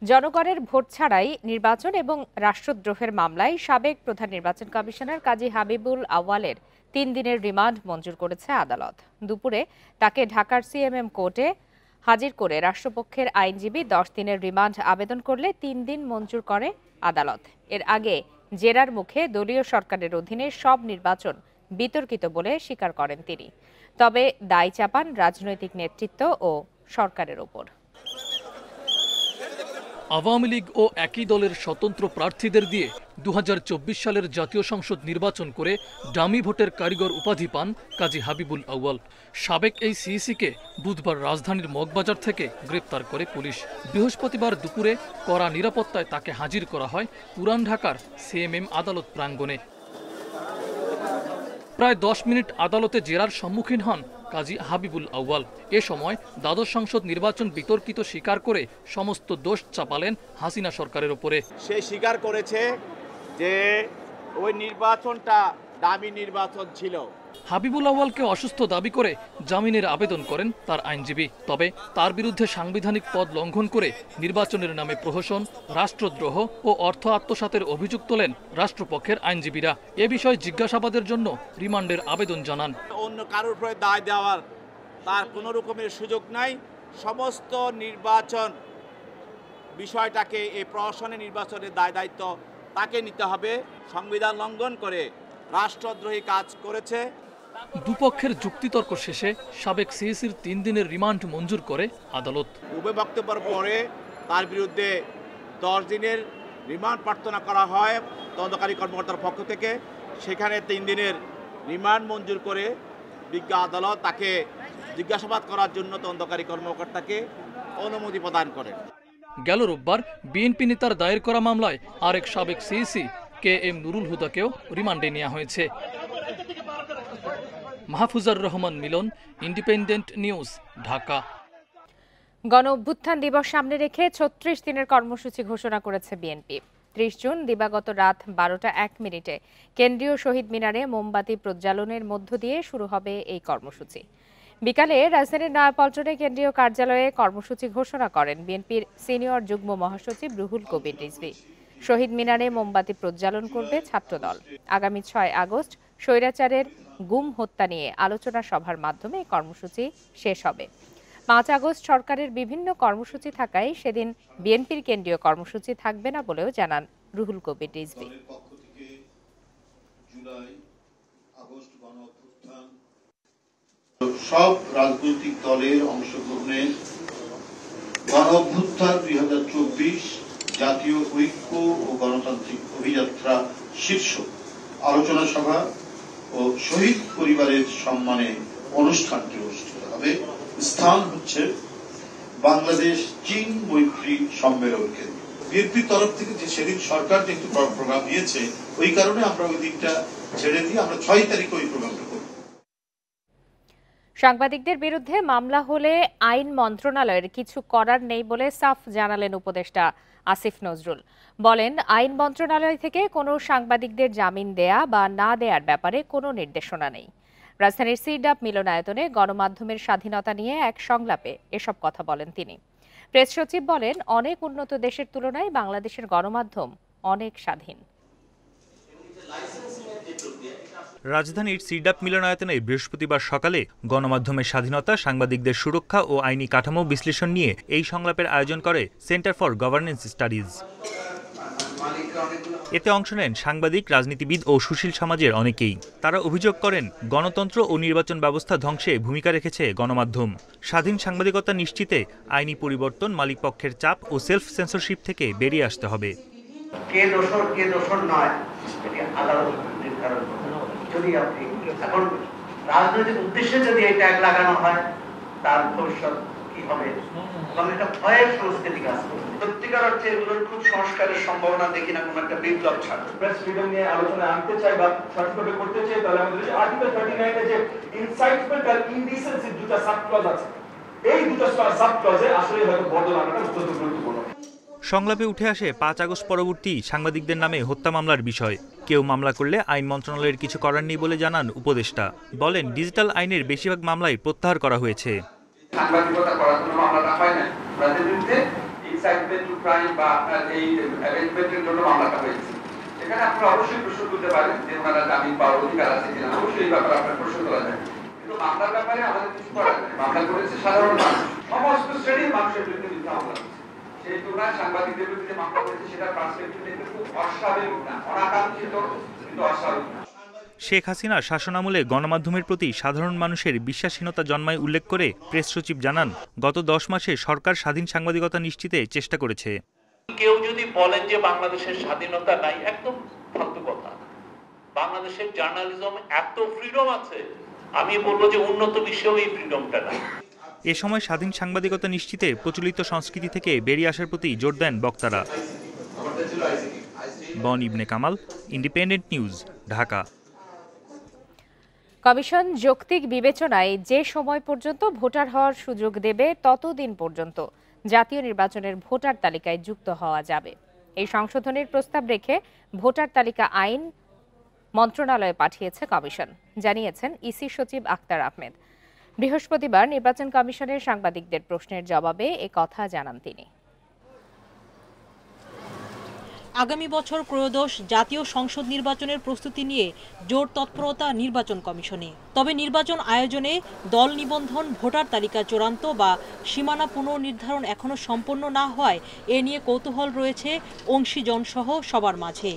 জনগণের ভোট ছাড়াই নির্বাচন এবং রাষ্ট্রদ্রোহের মামলায় সাবেক প্রধান নির্বাচন কমিশনার কাজী হাবিবুল আউয়ালের ৩ দিনের রিমান্ড মঞ্জুর করেছে আদালত। দুপুরে তাকে ঢাকার সিএমএম কোর্টে হাজির করে রাষ্ট্রপক্ষের আইনজীবী ১০ দিনের রিমান্ড আবেদন করলে ৩ দিন মঞ্জুর করে আদালত। এর আগে জেরার মুখে দলীয় সরকারের অধীনে সব নির্বাচন বিতর্কিত বলে স্বীকার করেন তিনি। তবে দায় চাপান রাজনৈতিক নেতৃত্ব ও সরকারের ওপর। আওয়ামী লীগ ও একই দলের স্বতন্ত্র প্রার্থীদের দিয়ে ২০২৪ সালের জাতীয় সংসদ নির্বাচন করে ডামি ভোটের কারিগর উপাধি পান কাজী হাবিবুল আউয়াল। সাবেক এই সিইসিকে বুধবার রাজধানীর মগবাজার থেকে গ্রেপ্তার করে পুলিশ। বৃহস্পতিবার দুপুরে কড়া নিরাপত্তায় তাকে হাজির করা হয় পুরান ঢাকার সিএমএম আদালত প্রাঙ্গণে। প্রায় ১০ মিনিট আদালতে জেরার সম্মুখীন হন কাজী হাবিবুল আউয়াল। এ সময় দ্বাদশ সংসদ নির্বাচন বিতর্কিত স্বীকার করে সমস্ত দোষ চাপালেন হাসিনা সরকারের উপরে। সে স্বীকার করেছে যে ওই নির্বাচনটা দামি নির্বাচন ছিল। হাবিবুল আউয়ালকে অসুস্থ দাবি করে জামিনের আবেদন করেন তার আইনজীবী। তবে তার বিরুদ্ধে সাংবিধানিক পদ লঙ্ঘন করে নির্বাচনের নামে প্রহসন, রাষ্ট্রদ্রোহ ও অর্থ আত্মসাতের অভিযোগ তোলেন রাষ্ট্রপক্ষের আইনজীবীরা। এ বিষয়ে জিজ্ঞাসাবাদের জন্য রিমান্ডের আবেদন জানান। অন্য কারোর উপরে দায় দেওয়ার তার কোনো রকমের সুযোগ নাই। সমস্ত নির্বাচন বিষয়টাকে এই প্রশাসনের নির্বাচনের দায় দায়িত্ব তাকে নিতে হবে। সংবিধান লঙ্ঘন করে রাষ্ট্রদ্রোহী কাজ করেছে। দুপক্ষের যুক্তিতর্ক শেষে সাবেক সিইসির ৩ দিনের রিমান্ড মঞ্জুর করে আদালত। উভয় বক্তব্যের পরে তার বিরুদ্ধে ১০ দিনের রিমান্ড প্রার্থনা করা হয় তদন্তকারী কর্মকর্তার পক্ষ থেকে। সেখানে ৩ দিনের রিমান্ড মঞ্জুর করে বিজ্ঞ আদালত তাকে জিজ্ঞাসাবাদ করার জন্য তদন্তকারী কর্মকর্তাকে অনুমতি প্রদান করেন। গেল রোববার বিএনপি নেতার দায়ের করা মামলায় আরেক সাবেক সিইসি KM নুরুল হুদাকেও রিমান্ডে নেওয়া হয়েছে। মাহফুজার রহমান মিলন, ইন্ডিপেন্ডেন্ট নিউজ, ঢাকা। গণ অভ্যুত্থান দিবস সামনে রেখে ৩৬ দিনের কর্মসূচি ঘোষণা করেছে বিএনপি। ৩০ জুন দিবাগত রাত ১২টা ১ মিনিটে কেন্দ্রীয় শহীদ মিনারে মোমবাতি প্রজ্বালনের মধ্য দিয়ে শুরু হবে এই কর্মসূচি। বিকালে রাজধানীর নয়াপল্টনে কেন্দ্রীয় কার্যালয়ে কর্মসূচি ঘোষণা করেন বিএনপির সিনিয়র যুগ্ম মহাসচিব রুহুল কবির রিজভী। শহীদ মিনারে মোমবাতি প্রজ্বালন করবে ছাত্রদল। আগামী ৬ আগস্ট স্বৈরাচারের গুম হত্যা নিয়ে আলোচনা সভার মাধ্যমে কর্মসূচি শেষ হবে। ৫ আগস্ট সরকারের বিভিন্ন কর্মসূচি থাকায় সেদিন বিএনপির কেন্দ্রীয় কর্মসূচি থাকবে না বলেও জানান রুহুল কবির রিজভী। সব রাজনৈতিক দলের অংশগ্রহণে গণ অভ্যুত্থান ২০২৪ জাতীয় ঐক্য ও গণতান্ত্রিক অভিযাত্রা শীর্ষক আলোচনা সভা ও শহীদ পরিবারের সম্মানে অনুষ্ঠানটি অনুষ্ঠিত হবে। স্থান হচ্ছে বাংলাদেশ চীন মৈত্রী সম্মেলন কেন্দ্র। বিএনপির তরফ থেকে যে সেদিন সরকার যে একটু প্রোগ্রাম নিয়েছে, ওই কারণে আমরা ওই দিনটা ছেড়ে দিয়ে আমরা ৬ তারিখে ওই প্রোগ্রামটা করব। সাংবাদিকদের বিরুদ্ধে মামলা হলে আইন মন্ত্রণালয়ের কিছু করার নেই বলে সাফ জানালেন উপদেষ্টা আসিফ নজরুল। বলেন, আইন মন্ত্রণালয় থেকে কোনো সাংবাদিকদের জামিন দেয়া বা না দেয়ার ব্যাপারে কোনো নির্দেশনা নেই। রাজধানীর সিডাপ মিলনায়তনে গণমাধ্যমের স্বাধীনতা নিয়ে এক সংলাপে এসব কথা বলেন তিনি। প্রেস সচিব বলেন, অনেক উন্নত দেশের তুলনায় বাংলাদেশের গণমাধ্যম অনেক স্বাধীন। রাজধানীর সিডাপ মিলনায়তনে বৃহস্পতিবার সকালে গণমাধ্যমের স্বাধীনতা, সাংবাদিকদের সুরক্ষা ও আইনি কাঠামো বিশ্লেষণ নিয়ে এই সংলাপের আয়োজন করে সেন্টার ফর গভর্নেন্স স্টাডিজ। এতে অংশ নেন সাংবাদিক, রাজনীতিবিদ ও সুশীল সমাজের অনেকেই। তারা অভিযোগ করেন, গণতন্ত্র ও নির্বাচন ব্যবস্থা ধ্বংসে ভূমিকা রেখেছে গণমাধ্যম। স্বাধীন সাংবাদিকতা নিশ্চিতে আইনি পরিবর্তন, মালিকপক্ষের চাপ ও সেলফ সেন্সরশিপ থেকে বেরিয়ে আসতে হবে। কে দোষর কে দোষর নয়, এটি আদালত নির্ধারণ করবে। যদি আপনি এখন রাজনৈতিক উদ্দেশ্যে যদি এই ট্যাগ লাগানো হয়, তার ভবিষ্যৎ কি হবে? এবং এটা ভয়ের সংস্কৃতি কাজ করবে। সত্যিকার অর্থে এগুলোর খুব সংস্কারের সম্ভাবনা দেখি না, কোনো একটা বিপ্লব ছাড়া। প্রেস ফ্রিডম নিয়ে আলোচনা আনতে চাই বা সঠিকভাবে করতে চাই, তাহলে আমাদের যে আর্টিকেল 39 এ যে ইনসাইটমেন্ট আর ইনডিসেন্সি দুটো সাব ক্লজ আছে, এই দুটো সাব ক্লজে আসলে হয়তো বদল আনাটা অত্যন্ত গুরুত্বপূর্ণ। সংলাপে উঠে আসে ৫ আগস্ট পরবর্তী সাংবাদিকদের নামে হত্যা মামলার বিষয়। কেউ মামলা করলে আইন মন্ত্রণালয়ের কিছু করার নেই বলে জানান উপদেষ্টা। বলেন, ডিজিটাল আইনের বেশিরভাগ মামলাই প্রত্যাহার করা হয়েছে। সাংবাদিকতা করার জন্য মামলাটা হয় না, তাদের বিরুদ্ধে ইনসাইটমেন্ট টু ক্রাইম বা এই অ্যারেঞ্জমেন্টের জন্য মামলাটা হয়েছে। এখানে আপনারা অবশ্যই প্রশ্ন তুলতে পারেন যে ওনারা জামিন পাওয়ার অধিকার আছে কিনা, অবশ্যই এই ব্যাপারে আপনার প্রশ্ন তোলা যায়। কিন্তু মামলার ব্যাপারে আমাদের কিছু করার নেই। মামলা করেছে সাধারণ মানুষ, সমস্ত শ্রেণীর মানুষের বিরুদ্ধে মিথ্যা মামলা হয়েছে। সেই তুলনায় সাংবাদিকদের বিরুদ্ধে মামলা করেছে সেটা পার্সপেক্টিভ থেকে খুব অস্বাভাবিক না, অনাকাঙ্ক্ষিত কিন্তু অস্বাভাবিক না। শেখ হাসিনার শাসনামলে গণমাধ্যমের প্রতি সাধারণ মানুষের বিশ্বাসহীনতা জন্মায় উল্লেখ করে প্রেস সচিব জানান, গত 10 মাসে সরকার স্বাধীন সাংবাদিকতা নিশ্চিতে চেষ্টা করেছে। কেউ যদি বলেন যে বাংলাদেশের স্বাধীনতা নাই, একদম ফালতু কথা। বাংলাদেশের জার্নালিজম এত ফ্রিডম আছে, আমি বলবো যে উন্নত বিশ্বেও এই ফ্রিডমটা নাই। এ সময় স্বাধীন সাংবাদিকতা নিশ্চিতে প্রচলিত সংস্কৃতি থেকে বেরিয়ে আসার প্রতি জোর দেন বক্তারা। Bon Ibne Kamal, independent news, Dhaka. Commission যৌক্তিক বিবেচনায় যে সময় পর্যন্ত ভোটার হওয়ার সুযোগ দেবে ততদিন পর্যন্ত জাতীয় নির্বাচনের ভোটার তালিকায় যুক্ত হওয়া যাবে। এই সংশোধনের প্রস্তাব রেখে ভোটার তালিকা আইন মন্ত্রণালয়ে পাঠিয়েছে কমিশন, জানিয়েছেন ইসি সচিব আক্তার আহমেদ। বৃহস্পতিবার নির্বাচন কমিশনের সাংবাদিকদের প্রশ্নের জবাবে এ কথা জানান তিনি। আগামী বছর ত্রয়োদশ জাতীয় সংসদ নির্বাচনের প্রস্তুতি নিয়ে জোর তৎপরতা নির্বাচন কমিশনে। তবে নির্বাচন আয়োজনে দল নিবন্ধন, ভোটার তালিকা চূড়ান্ত বা সীমানা পুনর্নির্ধারণ এখনো সম্পন্ন না হওয়ায় এ নিয়ে কৌতূহল রয়েছে অংশীজনসহ সবার মাঝে।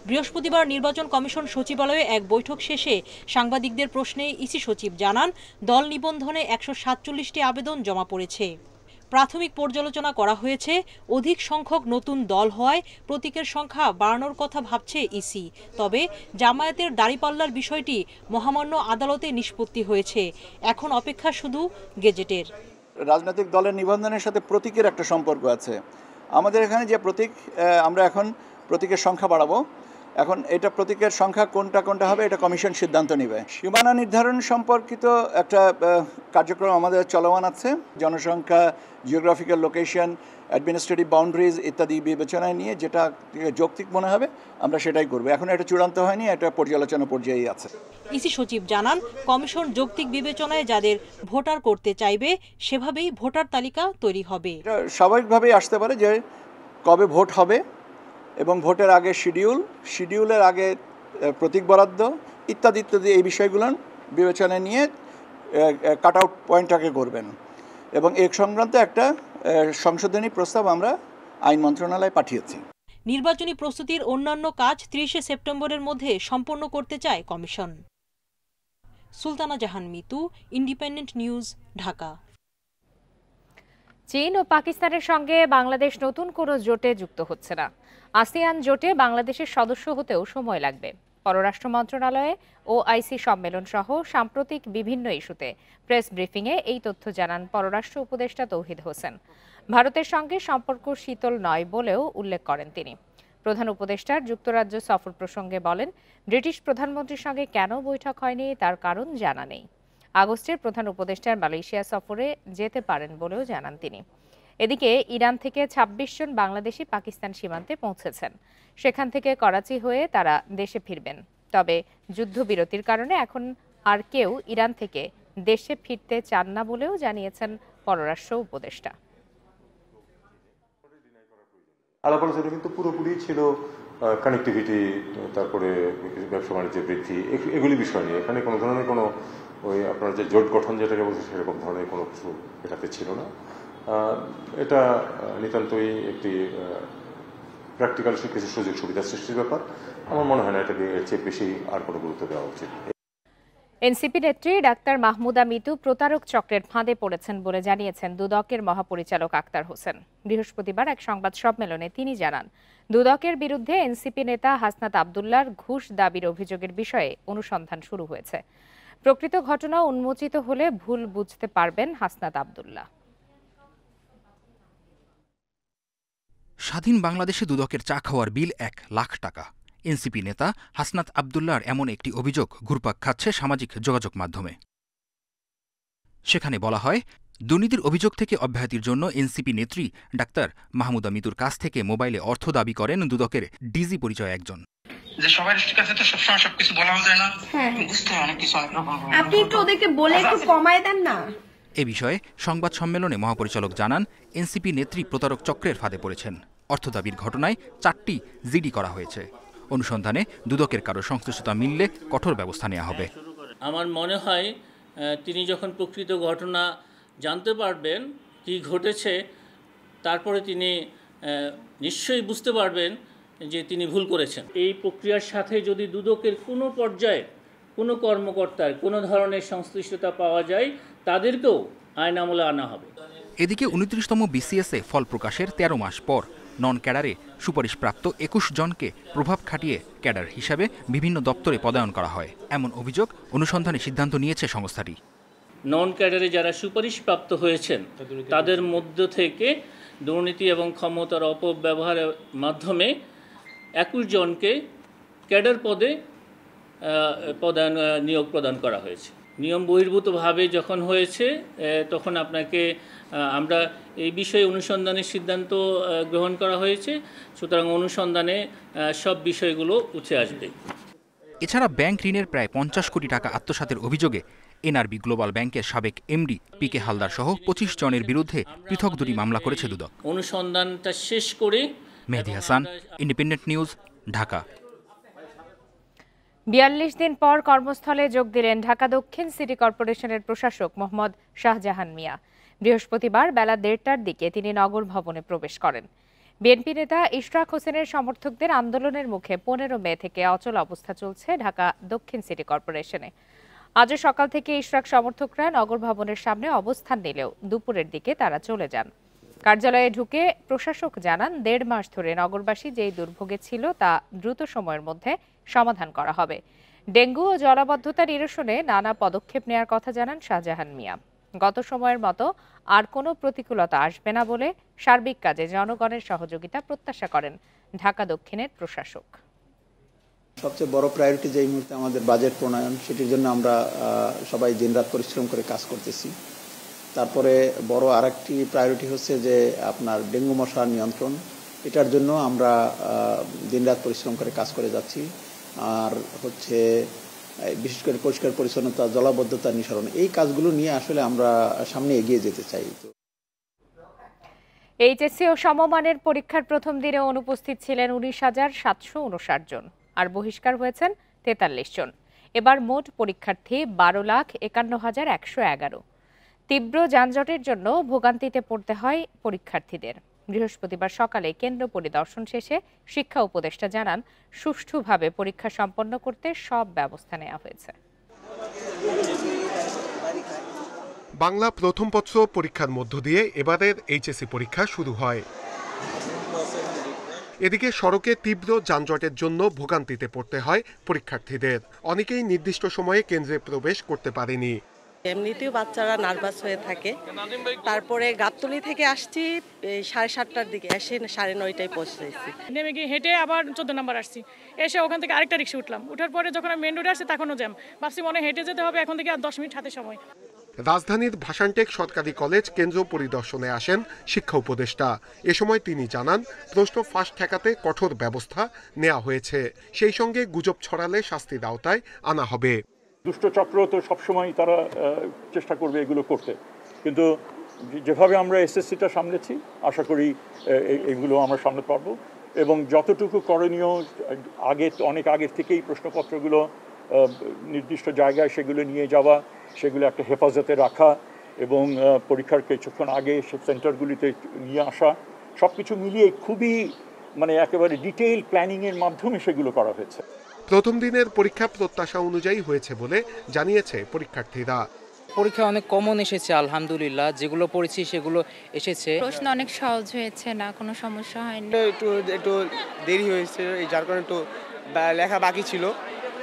বৃহস্পতিবার নির্বাচন কমিশন সচিবালয়ে এক বৈঠক শেষে সাংবাদিকদের প্রশ্নে ইসি সচিব জানান, দল নিবন্ধনে 147টি আবেদন জমা পড়েছে। প্রাথমিক পর্যালোচনা করা হয়েছে, অধিক সংখ্যক নতুন দল হওয়ায় প্রতীকের সংখ্যা বাড়ানোর কথা ভাবছে ইসি। তবে জামায়াতের দাঁড়িপাল্লার বিষয়টি মহামান্য আদালতে নিষ্পত্তি হয়েছে, এখন অপেক্ষা শুধু গেজেটের। রাজনৈতিক দলের নিবন্ধনের সাথে প্রতীকের একটা সম্পর্ক আছে। আমাদের এখানে যে প্রতীক, আমরা এখন প্রতীকের সংখ্যা বাড়াবো। এখন এটা প্রতীকের সংখ্যা কোনটা হবে এটা কমিশন সিদ্ধান্ত নেবে। সীমানা নির্ধারণ সম্পর্কিত একটা কার্যক্রম আমাদের চলমান আছে। জনসংখ্যা, জিওগ্রাফিক্যাল লোকেশন, অ্যাডমিনিস্ট্রেটিভ বাউন্ডারিজ ইত্যাদি বিবেচনায় নিয়ে যেটা যৌক্তিক মনে হবে আমরা সেটাই করব। এখন এটা চূড়ান্ত হয়নি, এটা পর্যালোচনা পর্যায়ে আছে। ইসি সচিব জানান, কমিশন যৌক্তিক বিবেচনায় যাদের ভোটার করতে চাইবে সেভাবেই ভোটার তালিকা তৈরি হবে। এটা স্বাভাবিকভাবেই আসতে পারে যে কবে ভোট হবে এবং ভোটের আগে শিডিউলের আগে প্রতীক বরাদ্দ ইত্যাদি এই বিষয়গুলো বিবেচনায় নিয়ে কাট আউট পয়েন্টটাকে করবেন এবং এ সংক্রান্ত একটা সংশোধনী প্রস্তাব আমরা আইন মন্ত্রণালয়ে পাঠিয়েছি। নির্বাচনী প্রস্তুতির অন্যান্য কাজ 30শে সেপ্টেম্বরের মধ্যে সম্পন্ন করতে চায় কমিশন। সুলতানা জাহান মিতু, ইন্ডিপেন্ডেন্ট নিউজ, ঢাকা। চীন ও পাকিস্তানের সঙ্গে বাংলাদেশ নতুন কোনো জোটে যুক্ত হচ্ছে না। আসিয়ান জোটে বাংলাদেশের সদস্য হতেও সময় লাগবে। পররাষ্ট্র মন্ত্রণালয়ে ওআইসি সম্মেলন সহ সাম্প্রতিক বিভিন্ন ইস্যুতে প্রেস ব্রিফিংয়ে এই তথ্য জানান পররাষ্ট্র উপদেষ্টা তৌহিদ হোসেন। ভারতের সঙ্গে সম্পর্ক শীতল নয় বলেও উল্লেখ করেন তিনি। প্রধান উপদেষ্টার যুক্তরাজ্য সফর প্রসঙ্গে বলেন, ব্রিটিশ প্রধানমন্ত্রীর সঙ্গে কেন বৈঠক হয়নি তার কারণ জানা নেই। আগস্টের প্রধান উপদেষ্টার মালয়েশিয়া সফরে যেতে পারেন বলেও জানান তিনি। এদিকে ইরান থেকে 26 জন বাংলাদেশি পাকিস্তান সীমান্তে পৌঁছেছেন। সেখান থেকে করাচি হয়ে তারা দেশে ফিরবেন। তবে যুদ্ধবিরতির কারণে এখন আর কেউ ইরান থেকে দেশে ফিরতে চান না বলেও জানিয়েছেন পররাষ্ট্র উপদেষ্টা। আলাপ আলোচনা কিন্তু পুরোপুরি ছিল কানেক্টিভিটি, তারপরে ব্যবসা বাণিজ্য বৃদ্ধি, এগুলি বিষয় নিয়ে। এখানে কোনো ধরনের কোনো ওই আপনার যে জোট গঠন যেটাকে বলছে সেরকম ধরনের কোনো কিছু এটাতে ছিল না। এটা নিতান্তই একটি প্র্যাকটিক্যাল কিছু সুযোগ সুবিধা সৃষ্টির ব্যাপার। আমার মনে হয় না এটাকে এর চেয়ে বেশি আর কোনো গুরুত্ব দেওয়া উচিত। এনসিপি নেত্রী ডাক্তার মাহমুদা মিতু প্রতারক চক্রের ফাঁদে পড়েছেন বলে জানিয়েছেন দুদকের মহাপরিচালক আক্তার হোসেন। বৃহস্পতিবার এক সংবাদ সম্মেলনে তিনি জানান, দুদকের বিরুদ্ধে এনসিপি নেতা হাসনাত আব্দুল্লাহর ঘুষ দাবির অভিযোগের বিষয়ে অনুসন্ধান শুরু হয়েছে। প্রকৃত ঘটনা উন্মোচিত হলে ভুল বুঝতে পারবেন হাসনাত আব্দুল্লাহ। স্বাধীন বাংলাদেশে দুদকের চা খাওয়ার বিল 1 লাখ টাকা। এনসিপি নেতা হাসনাত আব্দুল্লাহর এমন একটি অভিযোগ ঘুরপাক খাচ্ছে সামাজিক যোগাযোগ মাধ্যমে। সেখানে বলা হয়, দুর্নীতির অভিযোগ থেকে অব্যাহতির জন্য এনসিপি নেত্রী ডাক্তার মাহমুদা মিতুর কাছ থেকে মোবাইলে অর্থ দাবি করেন দুদকের ডিজি পরিচয় একজন। যে সবার কাছে তো সবসময় সবকিছু বলা যায় না, বুঝতে হয় অনেক কিছু। আপনি একটু ওদেরকে বলে একটু কমায় দেন না। এ বিষয়ে সংবাদ সম্মেলনে মহাপরিচালক জানান, এনসিপি নেত্রী প্রতারক চক্রের ফাঁদে পড়েছেন। অর্থ দাবির ঘটনায় 4টি জিডি করা হয়েছে। অনুসন্ধানে দুদকের কারো সংশ্লিষ্টতা মিললে কঠোর ব্যবস্থা নেওয়া হবে। আমার মনে হয় তিনি যখন প্রকৃত ঘটনা জানতে পারবেন কি ঘটেছে, তারপরে তিনি নিশ্চয়ই বুঝতে পারবেন যে তিনি ভুল করেছেন। এই প্রক্রিয়ার সাথে যদি দুদকের কোনো পর্যায়ে কোনো কর্মকর্তার কোনো ধরনের সংশ্লিষ্টতা পাওয়া যায়, তাদেরকেও আইন আমলে আনা হবে। এদিকে 29তম বিসিএসে ফল প্রকাশের 13 মাস পর নন ক্যাডারে সুপারিশপ্রাপ্ত 21 জনকে প্রভাব খাটিয়ে ক্যাডার হিসাবে বিভিন্ন দপ্তরে পদায়ন করা হয়, এমন অভিযোগ অনুসন্ধানে সিদ্ধান্ত নিয়েছে সংস্থাটি। নন ক্যাডারে যারা সুপারিশপ্রাপ্ত হয়েছেন তাদের মধ্য থেকে দুর্নীতি এবং ক্ষমতার অপব্যবহারের মাধ্যমে 21 জনকে ক্যাডার পদে নিয়োগ প্রদান করা হয়েছে। নিয়ম বহির্ভূতভাবে যখন হয়েছে তখন আপনাকে আমরা এই বিষয়ে অনুসন্ধানের সিদ্ধান্ত গ্রহণ করা হয়েছে। সুতরাং অনুসন্ধানে সব বিষয়গুলো উঠে আসবে। এছাড়া ব্যাংক ঋণের প্রায় 50 কোটি টাকা আত্মসাতের অভিযোগে এনআরবি গ্লোবাল ব্যাংকের সাবেক এমডি পিকে হালদার সহ 25 জনের বিরুদ্ধে পৃথক 2টি মামলা করেছে দুদক। অনুসন্ধানটা শেষ করে মেহেদী হাসান, ইন্ডিপেন্ডেন্ট নিউজ, ঢাকা। 42 দিন পর কর্মস্থলে যোগ দিলেন ঢাকা দক্ষিণ সিটি কর্পোরেশনের প্রশাসক মোহাম্মদ শাহজাহান মিয়া। বৃহস্পতিবার বেলা 1:30টার দিকে তিনি নগর ভবনে প্রবেশ করেন। বিএনপি নেতা ইশরাক হোসেনের সমর্থকদের আন্দোলনের মুখে 15 মে থেকে অচল অবস্থা চলছে ঢাকা দক্ষিণ সিটি কর্পোরেশনে। আজ সকাল থেকে ইশরাক সমর্থকরা নগর ভবনের সামনে অবস্থান নিলেও দুপুরের দিকে তারা চলে যান। কার্যালয়ে ঢুকে প্রশাসক জানান, 1.5 মাস ধরে নগরবাসী যেই দুর্ভোগে ছিল তা দ্রুত সময়ের মধ্যে সমাধান করা হবে। ডেঙ্গু ও জলাবদ্ধতা নিরসনে নানা পদক্ষেপ নেওয়ার কথা জানান শাহজাহান মিয়া। গত সময়ের মতো আর কোনো প্রতিকূলতা আসবে না বলে সার্বিক কাজে জনগণের সহযোগিতা প্রত্যাশা করেন ঢাকা দক্ষিণের প্রশাসক। সবচেয়ে বড় প্রায়োরিটি যে এই মুহূর্তে আমাদের বাজেট প্রণয়ন, সেটির জন্য আমরা সবাই দিনরাত পরিশ্রম করে কাজ করতেছি। তারপরে বড় আরেকটি প্রায়োরিটি হচ্ছে যে আপনার ডেঙ্গু মশার নিয়ন্ত্রণ, এটার জন্য আমরা দিনরাত পরিশ্রম করে কাজ করে যাচ্ছি। আর হচ্ছে বিশেষ করে পরিষ্কার পরিচ্ছন্নতা, জলাবদ্ধতা নিঃসরণ, এই কাজগুলো নিয়ে আসলে আমরা সামনে এগিয়ে যেতে চাই। এইচএসসি ও সমমানের পরীক্ষার প্রথম দিনে অনুপস্থিত ছিলেন 19,759 জন, আর বহিষ্কার হয়েছেন 43 জন। এবার মোট পরীক্ষার্থী 12,51,111। তীব্র যানজটের জন্য ভোগান্তিতে পড়তে হয় পরীক্ষার্থীদের। বৃহস্পতিবার সকালে কেন্দ্র পরিদর্শন শেষে শিক্ষা উপদেষ্টা জানান, সুষ্ঠুভাবে পরীক্ষা সম্পন্ন করতে সব ব্যবস্থা নেওয়া হয়েছে। বাংলা প্রথম পত্র পরীক্ষার মধ্য দিয়ে এবারের এইচএসসি পরীক্ষা শুরু হয়। এদিকে সড়কে তীব্র যানজটের জন্য ভোগান্তিতে পড়তে হয় পরীক্ষার্থীদের। অনেকেই নির্দিষ্ট সময়ে কেন্দ্রে প্রবেশ করতে পারেনি। এমনিতেও বাচ্চারা নার্ভাস হয়ে থাকে। তারপরে গাবতলী থেকে আসছি 7:30টার দিকে, এসে 9:30টায় পৌঁছেছি। নেমে গিয়ে হেঁটে আবার 14 নম্বর আসছি, এসে ওখান থেকে আরেকটা রিক্সা উঠলাম। উঠার পরে যখন আমি মেন রোডে আসছি তখনও জ্যাম। ভাবছি মনে হেঁটে যেতে হবে, এখন থেকে আর 10 মিনিট হাতে সময়। রাজধানীর ভাসানটেক সরকারি কলেজ কেন্দ্র পরিদর্শনে আসেন শিক্ষা উপদেষ্টা। এ সময় তিনি জানান, প্রশ্ন ফাঁস ঠেকাতে কঠোর ব্যবস্থা নেওয়া হয়েছে, সেই সঙ্গে গুজব ছড়ালে শাস্তির আওতায় আনা হবে। দুষ্ট চক্র তো সবসময় তারা চেষ্টা করবে এগুলো করতে, কিন্তু যেভাবে আমরা এসএসসিটা সামলেছি আশা করি এগুলো আমরা সামলাতে পারবো। এবং যতটুকু করণীয় অনেক আগের থেকেই প্রশ্নপত্রগুলো নির্দিষ্ট জায়গায় সেগুলো নিয়ে যাওয়া, সেগুলো একটা হেফাজতে রাখা এবং পরীক্ষার কিছুক্ষণ আগে সে সেন্টারগুলিতে নিয়ে আসা, সব কিছু মিলিয়ে খুবই একেবারে ডিটেইল প্ল্যানিংয়ের মাধ্যমে সেগুলো করা হয়েছে। প্রথম দিনের পরীক্ষা প্রত্যাশা অনুযায়ী হয়েছে বলে জানিয়েছে পরীক্ষার্থীরা। পরীক্ষা অনেক কমন এসেছে আলহামদুলিল্লাহ, যেগুলো পড়েছি সেগুলো এসেছে। প্রশ্ন অনেক সহজ হয়েছে, না কোনো সমস্যা হয়নি। একটু দেরি হয়েছে, যার কারণে একটু লেখা বাকি ছিল,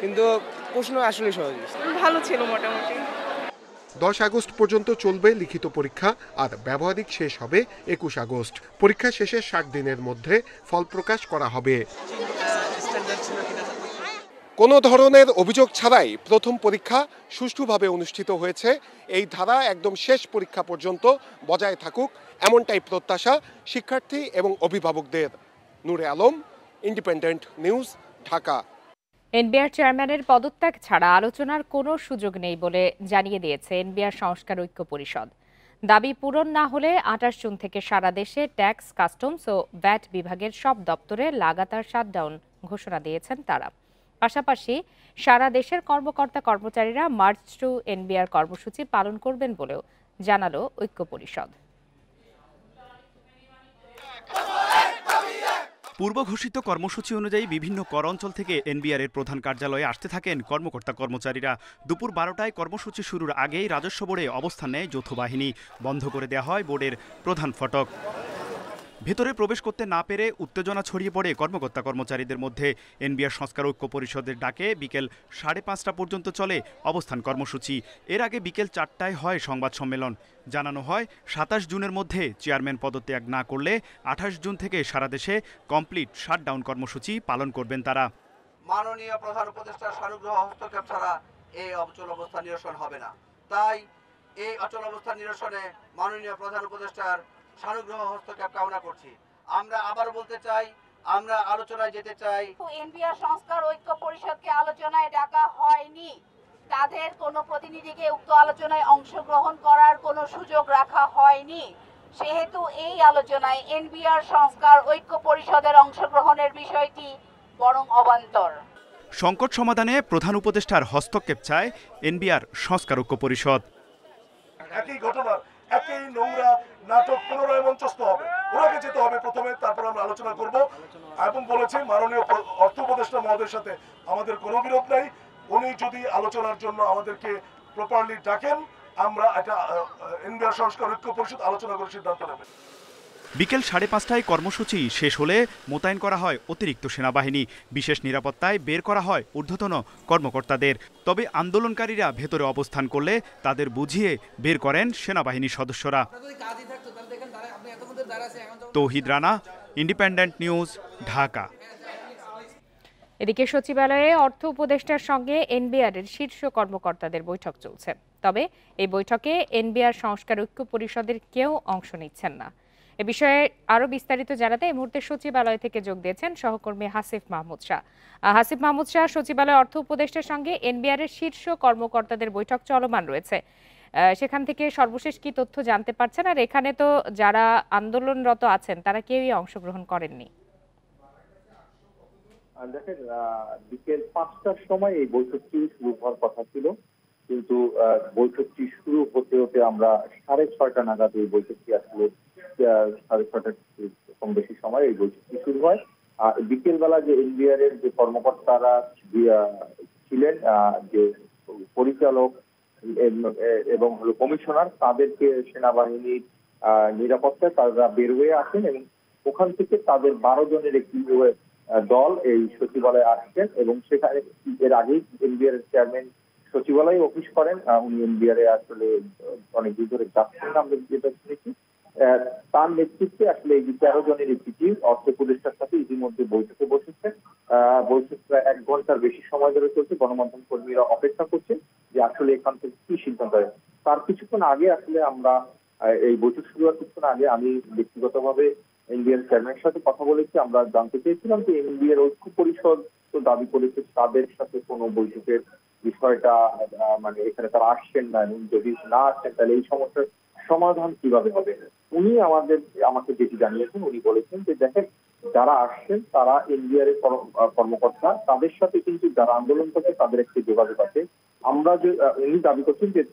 কিন্তু প্রশ্ন আসলে সহজ, ভালো ছিল মোটামুটি। 10 আগস্ট পর্যন্ত চলবে লিখিত পরীক্ষা, আর ব্যবহারিক শেষ হবে 21 আগস্ট। পরীক্ষা শেষে 60 দিনের মধ্যে ফল প্রকাশ করা হবে। কোনো ধরনের অভিযোগ ছাড়াই প্রথম পরীক্ষা সুষ্ঠুভাবে অনুষ্ঠিত হয়েছে। এই ধারা একদম শেষ পরীক্ষা পর্যন্ত বজায় থাকুক, এমনটাই প্রত্যাশা শিক্ষার্থী এবং অভিভাবকদের। Nure Alam, independent news, Dhaka. NBR চেয়ারম্যানের পদত্যাগ ছাড়া আলোচনার কোনো সুযোগ নেই বলে জানিয়ে দিয়েছে এনবিআর সংস্কার ঐক্য পরিষদ। দাবি পূরণ না হলে ২৮ জুন থেকে সারা দেশে ট্যাক্স, কাস্টমস ও ভ্যাট বিভাগের সব দপ্তরে লাগাতার শাটডাউন ঘোষণা দিয়েছেন তারা। পাশাপাশি সারা দেশের কর্মকর্তা কর্মচারীরা মার্চ টু এনবিআর কর্মসূচি পালন করবেন বলেও জানালো ঐক্য পরিষদ। পূর্ব ঘোষিত কর্মসূচি অনুযায়ী বিভিন্ন কর অঞ্চল থেকে এনবিআর এর প্রধান কার্যালয়ে আসতে থাকেন কর্মকর্তা কর্মচারীরা। দুপুর ১২টায় কর্মসূচি শুরুর আগেই রাজস্ব বোর্ডে অবস্থান নেয় যৌথ বাহিনী। বন্ধ করে দেওয়া হয় বোর্ডের প্রধান ফটক। ভেতরে প্রবেশ করতে না পেরে উত্তেজনা ছড়িয়ে পড়ে কর্মকর্তা কর্মচারীদের মধ্যে। এনবিআর সংস্কার ঐক্য পরিষদের ডাকে বিকেল ৫:৩০ পর্যন্ত চলে অবস্থান কর্মসূচি। এর আগে বিকেল ৪টায় হয় সংবাদ সম্মেলন। জানানো হয় ২৭ জুনের মধ্যে চেয়ারম্যান পদত্যাগ না করলে ২৮ জুন থেকে সারা দেশে কমপ্লিট শাটডাউন কর্মসূচি পালন করবেন তারা। মাননীয় প্রধান উপদেষ্টার সানুগ্রহ হস্তক্ষেপ ছাড়া এই অচল অবস্থা নিরসন হবে না। তাই এই অচল অবস্থা নিরসনে মাননীয় প্রধান উপদেষ্টার সানুগ্রহ হস্তক্ষেপ কামনা করছি। আমরা আবার বলতে চাই, আমরা আলোচনায় যেতে চাই। এনবিআর সংস্কার ঐক্য পরিষদকে আলোচনায় ডাকা হয়নি, তাদের কোনো প্রতিনিধিকে উক্ত আলোচনায় অংশগ্রহণ করার কোনো সুযোগ রাখা হয়নি। সেহেতু এই আলোচনায় এনবিআর সংস্কার ঐক্য পরিষদের অংশগ্রহণের বিষয়টি বরং অবান্তর। সংকট সমাধানে প্রধান উপদেষ্টার হস্তক্ষেপ চায় এনবিআর সংস্কার ঐক্য পরিষদ। একই ঘটনা, একই নোংরা নাটক পুনরায় মঞ্চস্থ হবে, ওনাকে যেতে হবে প্রথমে, তারপর আমরা আলোচনা করব। এবং বলেছি মাননীয় অর্থ উপদেষ্টা মহোদয়ের সাথে আমাদের কোনো বিরোধ নাই। উনি যদি আলোচনার জন্য আমাদেরকে প্রপারলি ডাকেন, আমরা একটা এনবিআর সংস্কার ঐক্য পরিষদ আলোচনা করে সিদ্ধান্ত নেবে। বিকেল ৫:৩০টায় কর্মসূচি শেষ হলে মোতায়েন করা হয় অতিরিক্ত সেনাবাহিনী। বিশেষ নিরাপত্তায় বের করা হয় ঊর্ধ্বতন কর্মকর্তাদের। তবে আন্দোলনকারীরা ভেতরে অবস্থান করলে তাদের বুঝিয়ে বের করেন সেনাবাহিনীর সদস্যরা। তৌহিদ রানা, ইন্ডিপেন্ডেন্ট নিউজ, ঢাকা। এদিকে সচিবালয়ে অর্থ উপদেষ্টার সঙ্গে এনবিআর-এর শীর্ষ কর্মকর্তাদের বৈঠক চলছে। তবে এই বৈঠকে এনবিআর সংস্কার ঐক্য পরিষদের কেউ অংশ নিচ্ছেন না। এ বিষয়ে আরো বিস্তারিত জানাতে এই মুহূর্তে সচিবালয় থেকে যোগ দিয়েছেন সহকর্মী হাসিফ মাহমুদ শাহ। হাসিফ মাহমুদ শাহ, সচিবালয় অর্থ উপদেষ্টার সঙ্গে এনবিআর-এর শীর্ষ কর্মকর্তাদের বৈঠক চলমান রয়েছে, সেখান থেকে সর্বশেষ কি তথ্য জানতে পারছেন? আর এখানে তো যারা আন্দোলনরত আছেন তারা কেউই অংশগ্রহণ করেননি। দেখেন, বিকেল ৫টার সময় এই বৈঠকটি শুরু হওয়ার কথা ছিল, কিন্তু বৈঠকটি শুরু হতে হতে আমরা ৬:৩০ নাগাদ এই বৈঠকটি আসলে ৬:৩০ কম বেশি সময় এই বৈঠকটি শুরু হয়। আর বিকেল বেলা যে এনবিআর এর যে কর্মকর্তারা ছিলেন, যে পরিচালক এবং হলো কমিশনার, তাদেরকে সেনাবাহিনীর নিরাপত্তায় তারা বের হয়ে আসেন এবং ওখান থেকে তাদের ১২ জনের একটি দল এই সচিবালয়ে আসছেন এবং সেখানে এর আগেই এনবিআর এর চেয়ারম্যান সচিবালয়ে অফিস করেন। উনি এনবিআর এ আসলে অনেক দিন ধরে যাচ্ছেন, আমরা যেটা শুনেছি। তার নেতৃত্বে আসলে এই ১৩ জনের একটি টিম অর্থ উপদেষ্টার সাথে ইতিমধ্যে বৈঠকে বসেছে। বৈঠক প্রায় ১ ঘন্টার বেশি সময় ধরে চলছে। গণমাধ্যম কর্মীরা অপেক্ষা করছে যে আসলে এখান থেকে কি সিদ্ধান্ত হয়। তার কিছুক্ষণ আগে আসলে আমরা এই বৈঠক শুরু হওয়ার কিছুক্ষণ আগে আমি ব্যক্তিগতভাবে এনবিআর চেয়ারম্যানের সাথে কথা বলেছি। আমরা জানতে চেয়েছিলাম যে এনবিআর ঐক্য পরিষদ তো দাবি করেছে তাদের সাথে কোনো বৈঠকের বিষয়টা মানে এখানে তারা আসছেন না, এবং যদি না আসছেন তাহলে এই সমস্যার সমাধান কিভাবে হবে। উনি আমাকে যেটি জানিয়েছেন, উনি বলেছেন যে দেখেন, যারা আসছেন তারা এনবিআর এর কর্মকর্তা, তাদের সাথে কিন্তু যারা আন্দোলন করছে তাদের একটি যোগাযোগ আছে। আমরা যে উনি দাবি করছেন যে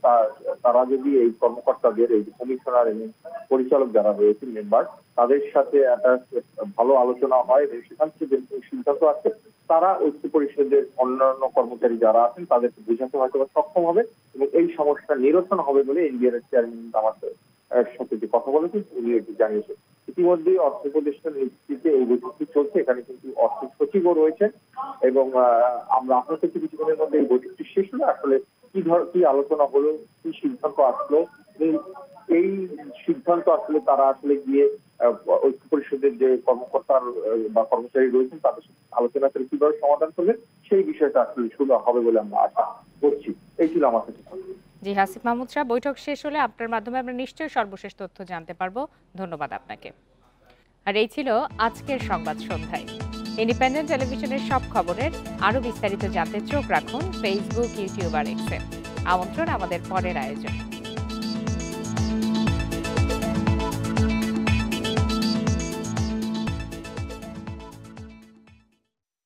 তারা যদি এই কর্মকর্তাদের, এই কমিশনার এবং পরিচালক যারা রয়েছেন মেম্বার, তাদের সাথে একটা ভালো আলোচনা হয় এবং সেখান থেকে যে সিদ্ধান্ত আছে তারা ঐক্য পরিষদের অন্যান্য কর্মচারী যারা আছেন তাদেরকে বোঝাতে হয়তো সক্ষম হবে এবং এই সমস্যা নিরসন হবে বলে এনবিআর এর চেয়ারম্যান আমাদের সাথে যে কথা বলেছেন উনি এটি জানিয়েছেন। ইতিমধ্যে অর্থ উপদেষ্টার নেতৃত্বে এই বৈঠকটি চলছে। এখানে কিন্তু অর্থ সচিবও রয়েছেন এবং আমরা আশা করছি কিছুক্ষণের মধ্যে এই বৈঠকটি শেষ হলে আসলে কি আলোচনা হলো, কি সিদ্ধান্ত আসলো, এই সিদ্ধান্ত আসলে তারা আসলে গিয়ে ঐক্য পরিষদের যে কর্মকর্তার বা কর্মচারী রয়েছেন তাদের সাথে আলোচনা করে কিভাবে সমাধান করবে সেই বিষয়টা আসলে শুরু হবে বলে আমরা আশা করছি। এই ছিল আমার কাছে। জি, হাসিফ মাহমুদ শাহ, বৈঠক শেষ হলে আপনার মাধ্যমে আমরা নিশ্চয়ই সর্বশেষ তথ্য জানতে পারবো। ধন্যবাদ আপনাকে। আর এই ছিল আজকের সংবাদ সন্ধ্যায়। ইন্ডিপেন্ডেন্ট টেলিভিশনের সব খবরের আরো বিস্তারিত জানতে চোখ রাখুন ফেসবুক, ইউটিউব আর এক্সে। আমন্ত্রণ আমাদের পরের আয়োজন।